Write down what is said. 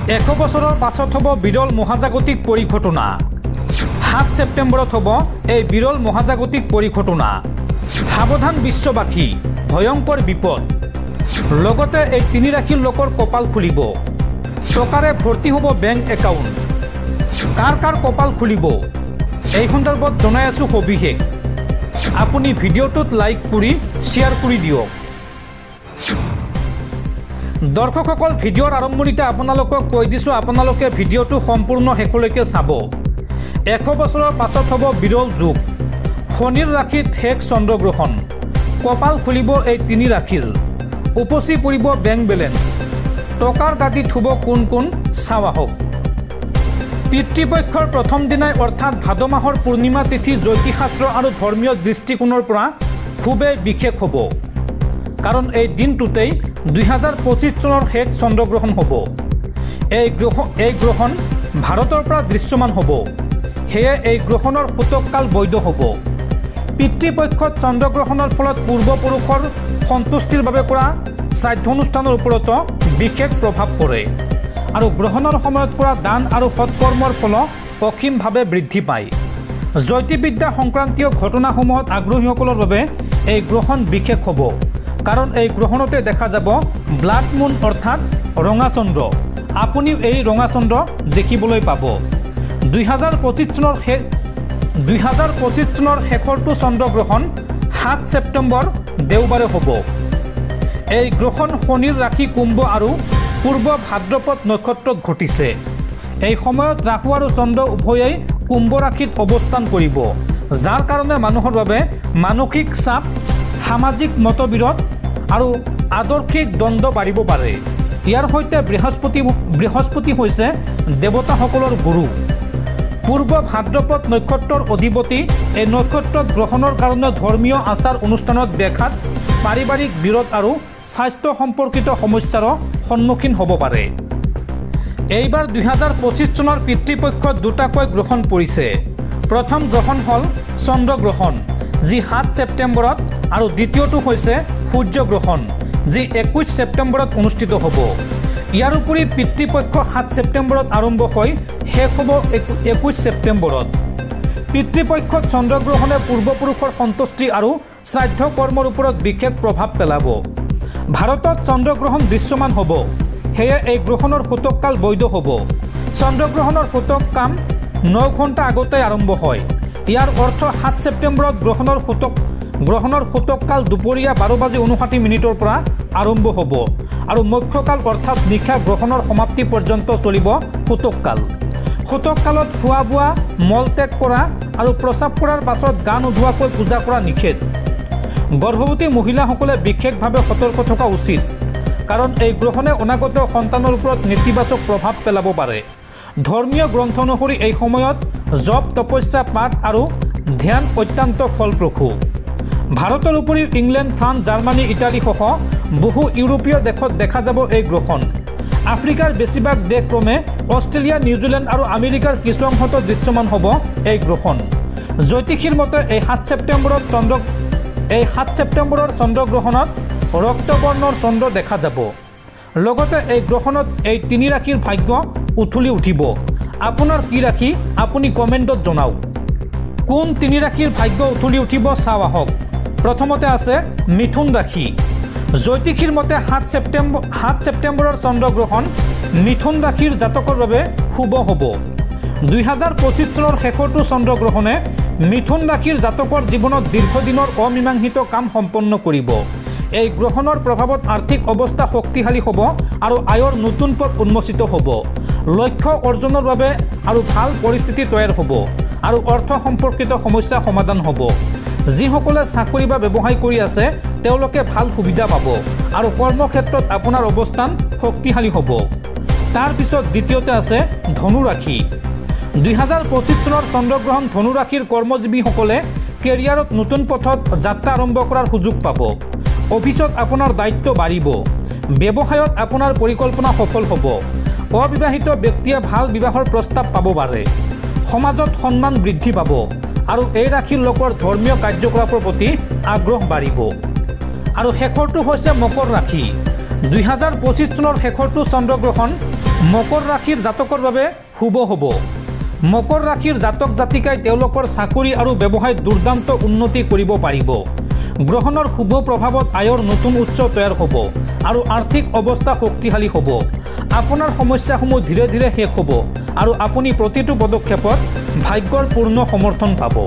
100 বছৰৰ পাছত হ'ব বিৰল মহাজাগতিক পৰিঘটনা। 7 ছেপ্টেম্বৰত হ'ব এই বিৰল মহাজাগতিক পৰিঘটনা। সাৱধান বিশ্ববাসী, ভয়ংকৰ বিপদ। লগতে এই 3 ৰাশিৰ লোকৰ কপাল খুলিব। টকাৰে ভৰ্তি হ'ব বেংক একাউণ্ট। কাৰ কাৰ কপাল খুলিব এই সন্দৰ্ভত জনাই আছোঁ সবিশেষ। আপুনি ভিডিঅ'টোত লাইক কৰি শ্বেয়াৰ কৰি দিয়ক। দৰ্শকসকল, ভিডিঅ'ৰ আৰম্ভণিতে আপোনালোকক কৈ দিছোঁ, আপোনালোকে ভিডিঅ'টো সম্পূৰ্ণ শেষলৈকে চাব। 100 বছৰৰ পাছত হ'ব বিৰল যুগ। শনিৰ ৰাশিত শেষ চন্দ্ৰগ্ৰহণ। কপাল খুলিব এই 3 ৰাশিৰ। উপচি পৰিব বেংক বেলেঞ্চ। টকাৰ গাদীত শুব কোন কোন চাওঁ আহক। পিতৃপক্ষৰ প্ৰথম দিনাই অৰ্থাৎ ভাদ মাহৰ পূৰ্ণিমা তিথি জ্যোতিষশাস্ত্ৰ আৰু ধৰ্মীয় দৃষ্টিকোণৰ পৰা খুবেই বিশেষ হ'ব। কাৰণ এই দিনটোতেই 2025 চনৰ শেষ চন্দ্ৰগ্ৰহণ হ'ব। এই গ্ৰহণ ভাৰতৰ পৰা দৃশ্যমান হ'ব। সেয়ে এই গ্ৰহণৰ সূতককাল বৈধ হ'ব। পিতৃপক্ষত চন্দ্ৰগ্ৰহণৰ ফলত পূৰ্বপুৰুষৰ সন্তুষ্টিৰ বাবে কৰা শ্ৰাদ্ধানুষ্ঠানৰ ওপৰতো বিশেষ প্ৰভাৱ পৰে আৰু গ্ৰহণৰ সময়ত কৰা দান আৰু সৎকৰ্মৰ ফল অসীমভাৱে বৃদ্ধি পায়। জ্যোতিৰ্বিদ্যা সংক্ৰান্তীয় ঘটনাসমূহত আগ্ৰহীসকলৰ বাবে এই গ্ৰহণ বিশেষ হ'ব। কাৰণ এই গ্ৰহণতে দেখা যাব ব্লাড মুন অৰ্থাৎ ৰঙা চন্দ্ৰ। আপুনিও এই ৰঙা চন্দ্ৰ দেখিবলৈ পাব। 2025 চনৰ শেষৰটো চন্দ্ৰগ্ৰহণ 7 ছেপ্টেম্বৰ দেওবাৰে হ'ব। এই গ্ৰহণ শনিৰ ৰাশি কুম্ভ আৰু পূৰ্ব ভাদ্ৰপদ নক্ষত্ৰত ঘটিছে। এই সময়ত ৰাহু আৰু চন্দ্ৰ উভয়েই কুম্ভ ৰাশিত অৱস্থান কৰিব, যাৰ কাৰণে মানুহৰ বাবে মানসিক চাপ, সামাজিক মতবিৰোধ আৰু আদৰ্শিক দ্বন্দ্ব বাঢ়িব পাৰে। ইয়াৰ সৈতে বৃহস্পতি হৈছে দেৱতাসকলৰ গুৰু। পূৰ্ব ভাদ্ৰপদ নক্ষত্ৰৰ অধিপতি এই নক্ষত্ৰত গ্ৰহণৰ কাৰণে ধৰ্মীয় আচাৰ অনুষ্ঠানত ব্যাঘাত, পাৰিবাৰিক বিৰোধ আৰু স্বাস্থ্য সম্পৰ্কিত সমস্যাৰো সন্মুখীন হ'ব পাৰে। এইবাৰ 2025 চনৰ পিতৃপক্ষত দুটাকৈ গ্ৰহণ পৰিছে। প্ৰথম গ্ৰহণ হ'ল চন্দ্ৰগ্ৰহণ, যি 7 ছেপ্টেম্বৰত, আৰু দ্বিতীয়টো হৈছে সূৰ্যগ্ৰহণ, যি 21 ছেপ্টেম্বৰত অনুষ্ঠিত হ'ব। ইয়াৰ উপৰি পিতৃপক্ষ 7 ছেপ্টেম্বৰত আৰম্ভ হৈ শেষ হ'ব 21 ছেপ্টেম্বৰত। পিতৃপক্ষত চন্দ্ৰগ্ৰহণে পূৰ্বপুৰুষৰ সন্তুষ্টি আৰু শ্ৰাদ্ধ কৰ্মৰ ওপৰত বিশেষ প্ৰভাৱ পেলাব। ভাৰতত চন্দ্ৰগ্ৰহণ দৃশ্যমান হ'ব। সেয়ে এই গ্ৰহণৰ সূতককাল বৈধ হ'ব। চন্দ্ৰগ্ৰহণৰ সূতক কাম 9 ঘণ্টা আগতে আৰম্ভ হয়। ইয়াৰ অৰ্থ 7 ছেপ্টেম্বৰত গ্ৰহণৰ সূতককাল দুপৰীয়া 12:59 পৰা আৰম্ভ হ'ব আৰু মুখ্যকাল অৰ্থাৎ নিশা গ্ৰহণৰ সমাপ্তি পৰ্যন্ত চলিব সূতককাল। সূতককালত খোৱা বোৱা, মলত্যাগ কৰা আৰু প্ৰস্ৰাৱ কৰাৰ পাছত গা নোধোৱাকৈ পূজা কৰা নিষেধ। গৰ্ভৱতী মহিলাসকলে বিশেষভাৱে সতৰ্ক থকা উচিত, কাৰণ এই গ্ৰহণে অনাগত সন্তানৰ ওপৰত নেতিবাচক প্ৰভাৱ পেলাব পাৰে। ধৰ্মীয় গ্ৰন্থ অনুসৰি এই সময়ত জপ, তপস্যা, পাঠ আৰু ধ্যান অত্যন্ত ফলপ্ৰসূ। ভাৰতৰ উপৰিও ইংলেণ্ড, ফ্ৰান্স, জাৰ্মানী, ইটালীসহ বহু ইউৰোপীয় দেশত দেখা যাব এই গ্ৰহণ। আফ্ৰিকাৰ বেছিভাগ দেশ ক্ৰমে অষ্ট্ৰেলিয়া, নিউজিলেণ্ড আৰু আমেৰিকাৰ কিছু অংশত দৃশ্যমান হ'ব এই গ্ৰহণ। জ্যোতিষীৰ মতে এই 7 ছেপ্টেম্বৰৰ চন্দ্ৰগ্ৰহণত ৰক্তবৰ্ণৰ চন্দ্ৰ দেখা যাব। লগতে এই গ্ৰহণত এই 3 ৰাশিৰ ভাগ্য উঠলি উঠিব। আপোনাৰ কি ৰাশি আপুনি কমেণ্টত জনাওক। কোন 3 ৰাশিৰ ভাগ্য উঠলি উঠিব চাওঁ আহক। প্ৰথমতে আছে মিথুন ৰাশি। জ্যোতিষীৰ মতে 7 ছেপ্টেম্বৰৰ চন্দ্ৰগ্ৰহণ মিথুন ৰাশিৰ জাতকৰ বাবে শুভ হ'ব। 2025 চনৰ শেষৰটো চন্দ্ৰগ্ৰহণে মিথুন ৰাশিৰ জাতকৰ জীৱনত দীৰ্ঘদিনৰ অমীমাংসিত কাম সম্পন্ন কৰিব। এই গ্ৰহণৰ প্ৰভাৱত আৰ্থিক অৱস্থা শক্তিশালী হ'ব আৰু আয়ৰ নতুন পথ উন্মোচিত হ'ব। লক্ষ্য অৰ্জনৰ বাবে আৰু ভাল পৰিস্থিতি তৈয়াৰ হ'ব আৰু অৰ্থ সম্পৰ্কিত সমস্যা সমাধান হ'ব। যিসকলে চাকৰি বা ব্যৱসায় কৰি আছে তেওঁলোকে ভাল সুবিধা পাব আৰু কৰ্মক্ষেত্ৰত আপোনাৰ অৱস্থান শক্তিশালী হ'ব। তাৰ পিছত দ্বিতীয়তে আছে ধনু ৰাশি। 2025 চনৰ চন্দ্ৰগ্ৰহণ ধনু ৰাশিৰ কৰ্মজীৱীসকলে কেৰিয়াৰত নতুন পথত যাত্ৰা আৰম্ভ কৰাৰ সুযোগ পাব। অফিচত আপোনাৰ দায়িত্ব বাঢ়িব। ব্যৱসায়ত আপোনাৰ পৰিকল্পনা সফল হ'ব। অবিবাহিত ব্যক্তিয়ে ভাল বিবাহৰ প্ৰস্তাৱ পাব পাৰে। সমাজত সন্মান বৃদ্ধি পাব আৰু এই ৰাশিৰ লোকৰ ধৰ্মীয় কাৰ্যকলাপৰ প্ৰতি আগ্ৰহ বাঢ়িব। আৰু শেষৰটো হৈছে মকৰ ৰাশি। 2025 চনৰ শেষৰটো চন্দ্ৰগ্ৰহণ মকৰ ৰাশিৰ জাতকৰ বাবে শুভ হ'ব। মকৰ ৰাশিৰ জাতক জাতিকাই তেওঁলোকৰ চাকৰি আৰু ব্যৱসায়ত দুৰ্দান্ত উন্নতি কৰিব পাৰিব। গ্ৰহণৰ শুভ প্ৰভাৱত আয়ৰ নতুন উৎস তৈয়াৰ হ'ব আৰু আৰ্থিক অৱস্থা শক্তিশালী হ'ব। আপোনাৰ সমস্যাসমূহ ধীৰে ধীৰে শেষ হ'ব আৰু আপুনি প্ৰতিটো পদক্ষেপত ভাগ্যৰ পূৰ্ণ সমৰ্থন পাব।